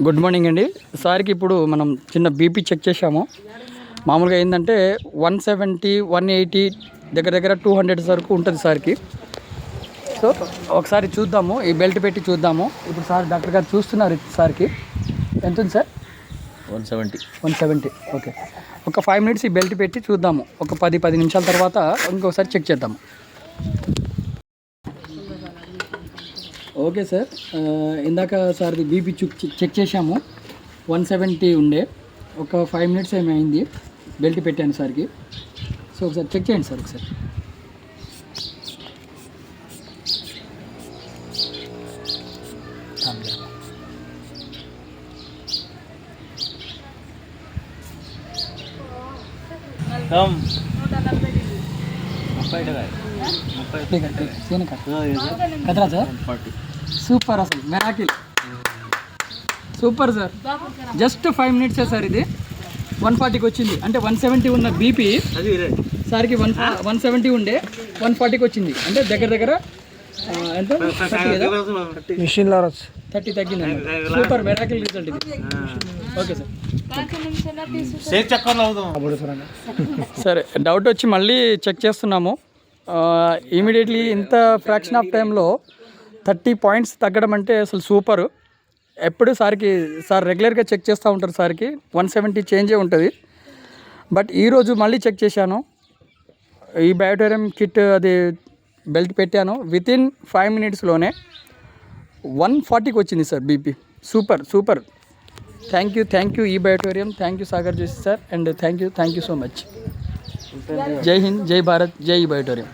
Good morning అండి. సార్కి ఇప్పుడు మనం చిన్న బీపీ చెక్ చేసాము. మామూలుగా ఏంటంటే 170 180 దగ్గర దగ్గర 200 వరకు ఉంటుంది సార్కి. సో ఒకసారి చూద్దాము, ఈ బెల్ట్ పెట్టి చూద్దాము. ఇప్పుడు సార్ డాక్టర్ గారు చూస్తున్నారు. సార్కి ఎంత ఉంది సార్? 170. ఓకే, ఒక 5 మినిట్స్ ఈ బెల్ట్ పెట్టి చూద్దాము. ఒక 10 నిమిషాల తర్వాత ఇంకోసారి చెక్ చేద్దాము. ఓకే సార్, ఇందాక సార్ది బీపీ చెక్ చేసాము. 170 ఉండే. ఒక 5 మినిట్స్ ఏమైంది, బెల్ట్ పెట్టాను సార్కి. సో ఒకసారి చెక్ చేయండి సార్ ఒకసారి. కదరా సార్? సూపర్, అసలు మెరాకిల్, సూపర్ సార్. జస్ట్ 5 మినిట్సే సార్. ఇది 140కి వచ్చింది. అంటే 170 ఉన్న బీపీ సార్కి 170 ఉండే 140కి వచ్చింది. అంటే దగ్గర దగ్గర ఎంత 30 తగ్గింది. సూపర్ మెరాకిల్ రిజల్ట్ ఇది. Okay sir. సరే, డౌట్ వచ్చి మళ్ళీ చెక్ చేస్తున్నాము. ఇమీడియట్లీ ఇంత ఫ్రాక్షన్ ఆఫ్ టైంలో 30 పాయింట్స్ తగ్గడం అంటే అసలు సూపరు. ఎప్పుడు సార్కి సార్ రెగ్యులర్గా చెక్ చేస్తూ ఉంటారు. సార్కి 170 చేంజే ఉంటుంది. బట్ ఈరోజు మళ్ళీ చెక్ చేశాను. ఈ బయోటోరియం కిట్ అది బెల్ట్ పెట్టాను. వితిన్ 5 మినిట్స్లోనే 140కి వచ్చింది sir BP. Super. Thank you ఈ బయోటోరియం. Thank you Sagar Joshi sir. And thank you so much. జై హింద్, జై భారత్, జై ఈ బయోటోరియం.